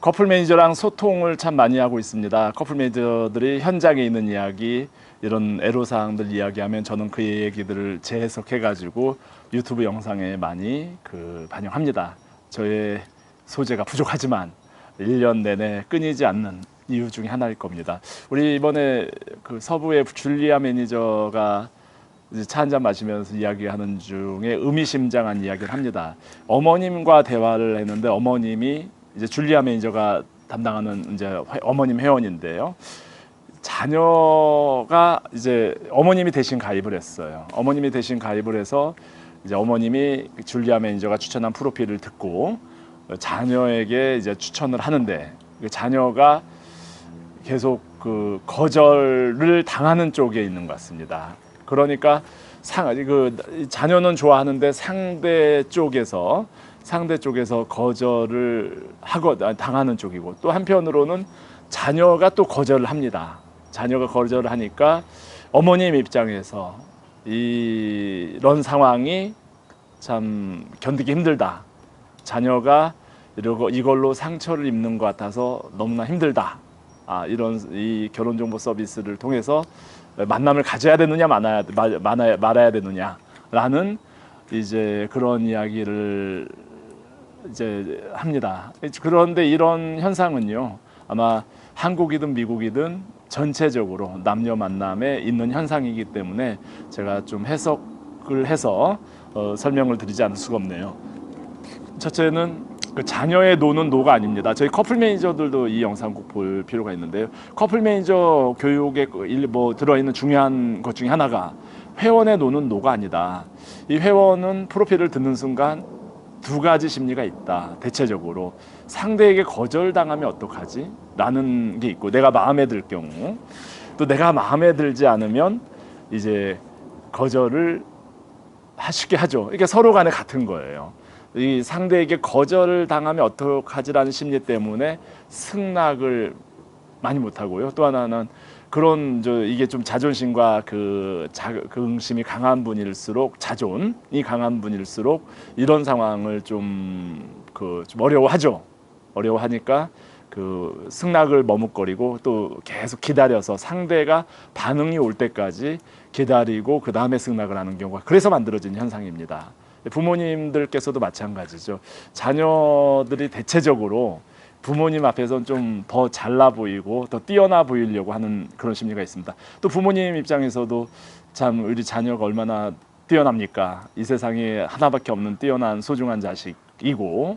커플 매니저랑 소통을 참 많이 하고 있습니다. 커플 매니저들이 현장에 있는 이야기, 이런 애로사항들 이야기하면 저는 그 얘기들을 재해석해가지고 유튜브 영상에 많이 반영합니다. 저의 소재가 부족하지만 1년 내내 끊이지 않는 이유 중에 하나일 겁니다. 우리 이번에 그 서부의 줄리아 매니저가 차 한잔 마시면서 이야기하는 중에 의미심장한 이야기를 합니다. 어머님과 대화를 했는데 어머님이 이제 줄리아 매니저가 담당하는 이제 어머님 회원인데요. 자녀가 이제 어머님이 대신 가입을 했어요. 어머님이 대신 가입을 해서 이제 어머님이 줄리아 매니저가 추천한 프로필을 듣고 자녀에게 이제 추천을 하는데 자녀가 계속 그 거절을 당하는 쪽에 있는 것 같습니다. 그러니까 자녀는 좋아하는데 상대 쪽에서 거절을 당하는 쪽이고, 또 한편으로는 자녀가 또 거절을 합니다. 자녀가 거절을 하니까 어머님 입장에서 이런 상황이 참 견디기 힘들다. 자녀가 이걸로 상처를 입는 것 같아서 너무나 힘들다. 이런 이 결혼정보 서비스를 통해서 만남을 가져야 되느냐 말아야 되느냐라는 이제 그런 이야기를 이제 합니다. 그런데 이런 현상은요, 아마 한국이든 미국이든 전체적으로 남녀 만남에 있는 현상이기 때문에 제가 좀 해석을 해서 설명을 드리지 않을 수가 없네요. 첫째는 그 자녀의 노는 노가 아닙니다. 저희 커플 매니저들도 이 영상 꼭 볼 필요가 있는데요. 커플 매니저 교육에 들어있는 중요한 것 중에 하나가 회원의 노는 노가 아니다. 이 회원은 프로필을 듣는 순간 두 가지 심리가 있다. 대체적으로 상대에게 거절당하면 어떡하지? 라는 게 있고, 내가 마음에 들 경우, 또 내가 마음에 들지 않으면 이제 거절을 쉽게 하죠. 이게 서로 간에 같은 거예요. 이 상대에게 거절을 당하면 어떡하지라는 심리 때문에 승낙을 많이 못하고요. 또 하나는 이게 좀 자존심과 그 응심이 강한 분일수록, 자존이 강한 분일수록 이런 상황을 좀 어려워하죠. 어려워하니까 그 승낙을 머뭇거리고 또 계속 기다려서 상대가 반응이 올 때까지 기다리고 그 다음에 승낙을 하는 경우가 그래서 만들어진 현상입니다. 부모님들께서도 마찬가지죠. 자녀들이 대체적으로 부모님 앞에서는 좀 더 잘나 보이고 더 뛰어나 보이려고 하는 그런 심리가 있습니다. 또 부모님 입장에서도 참 우리 자녀가 얼마나 뛰어납니까? 이 세상에 하나밖에 없는 뛰어난 소중한 자식이고,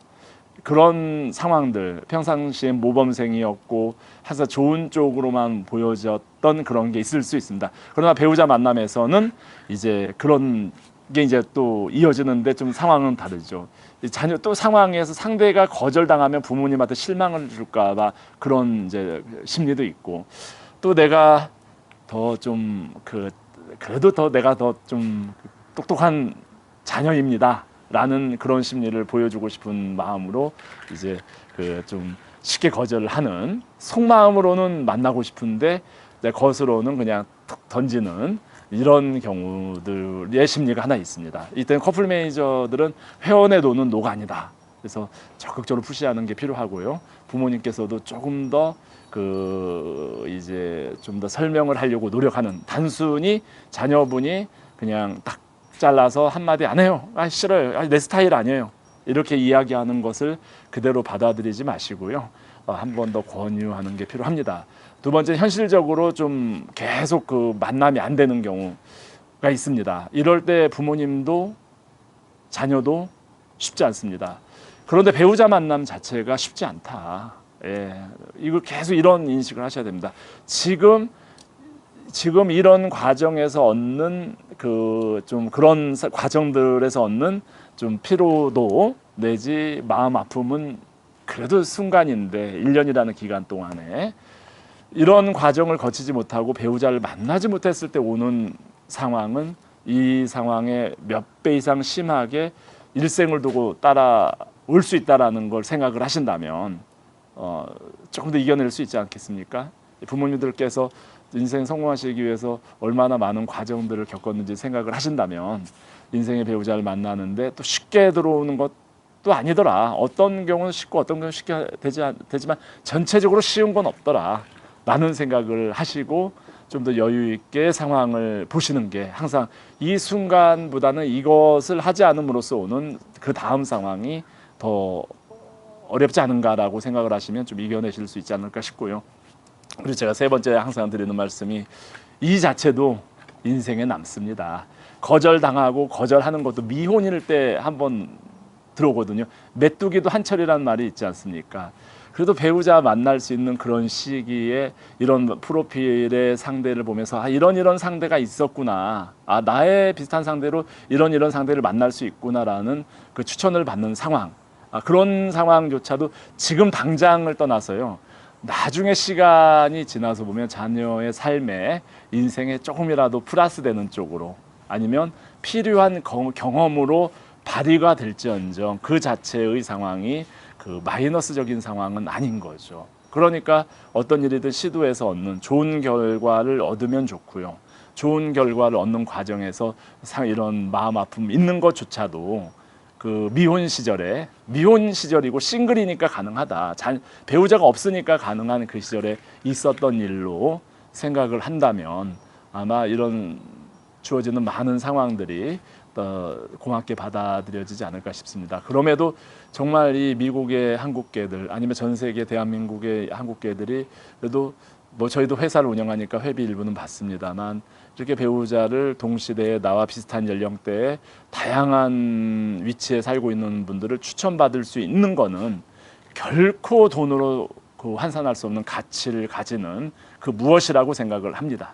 그런 상황들, 평상시에 모범생이었고 항상 좋은 쪽으로만 보여졌던 그런 게 있을 수 있습니다. 그러나 배우자 만남에서는 이제 그런 게 이제 또 이어지는데 좀 상황은 다르죠. 자녀 또 상황에서 상대가 거절당하면 부모님한테 실망을 줄까봐 그런 이제 심리도 있고, 또 내가 더 좀 그래도 더 내가 더 좀 똑똑한 자녀입니다라는 그런 심리를 보여주고 싶은 마음으로 이제 좀 쉽게 거절을 하는, 속마음으로는 만나고 싶은데 겉으로는 그냥 툭 던지는 이런 경우들의 심리가 하나 있습니다. 이때는 커플 매니저들은 회원의 노는 노가 아니다. 그래서 적극적으로 푸시하는 게 필요하고요. 부모님께서도 조금 더 이제 좀 더 설명을 하려고 노력하는, 단순히 자녀분이 그냥 딱 잘라서 한마디 안 해요. 싫어요. 내 스타일 아니에요. 이렇게 이야기하는 것을 그대로 받아들이지 마시고요. 한 번 더 권유하는 게 필요합니다. 두 번째, 현실적으로 좀 계속 만남이 안 되는 경우가 있습니다. 이럴 때 부모님도 자녀도 쉽지 않습니다. 그런데 배우자 만남 자체가 쉽지 않다. 이걸 계속 이런 인식을 하셔야 됩니다. 지금 이런 과정에서 얻는 좀 그런 과정들에서 얻는 좀 피로도 내지 마음 아픔은 그래도 순간인데, 1년이라는 기간 동안에 이런 과정을 거치지 못하고 배우자를 만나지 못했을 때 오는 상황은 이 상황에 몇 배 이상 심하게 일생을 두고 따라올 수 있다는 걸 생각을 하신다면 조금 더 이겨낼 수 있지 않겠습니까? 부모님들께서 인생 성공하시기 위해서 얼마나 많은 과정들을 겪었는지 생각을 하신다면 인생의 배우자를 만나는데 또 쉽게 들어오는 것도 것도 아니더라. 어떤 경우는 쉽고 어떤 경우는 쉽게 되지만 전체적으로 쉬운 건 없더라. 라는 생각을 하시고 좀 더 여유 있게 상황을 보시는 게 항상 이 순간보다는 이것을 하지 않음으로써 오는 그 다음 상황이 더 어렵지 않은가라고 생각을 하시면 좀 이겨내실 수 있지 않을까 싶고요. 그리고 제가 세 번째 항상 드리는 말씀이 이 자체도 인생에 남습니다. 거절당하고 거절하는 것도 미혼일 때 한번 들어오거든요. 메뚜기도 한철이라는 말이 있지 않습니까? 그래도 배우자 만날 수 있는 그런 시기에 이런 프로필의 상대를 보면서 아, 이런 상대가 있었구나. 아, 나의 비슷한 상대로 이런 상대를 만날 수 있구나라는 그 추천을 받는 상황. 아, 그런 상황조차도 지금 당장을 떠나서요. 나중에 시간이 지나서 보면 자녀의 삶에 인생에 조금이라도 플러스 되는 쪽으로 아니면 필요한 경험으로 발휘가 될지언정 그 자체의 상황이 그 마이너스적인 상황은 아닌 거죠. 그러니까 어떤 일이든 시도해서 얻는 좋은 결과를 얻으면 좋고요. 좋은 결과를 얻는 과정에서 이런 마음 아픔 있는 것조차도 그 미혼 시절이고 싱글이니까 가능하다. 배우자가 없으니까 가능한 그 시절에 있었던 일로 생각을 한다면 아마 이런 주어지는 많은 상황들이 고맙게 받아들여지지 않을까 싶습니다. 그럼에도 정말 이 미국의 한국계들 아니면 전 세계 대한민국의 한국계들이 그래도 뭐 저희도 회사를 운영하니까 회비 일부는 받습니다만 이렇게 배우자를 동시대에 나와 비슷한 연령대에 다양한 위치에 살고 있는 분들을 추천받을 수 있는 거는 결코 돈으로 그 환산할 수 없는 가치를 가지는 그 무엇이라고 생각을 합니다.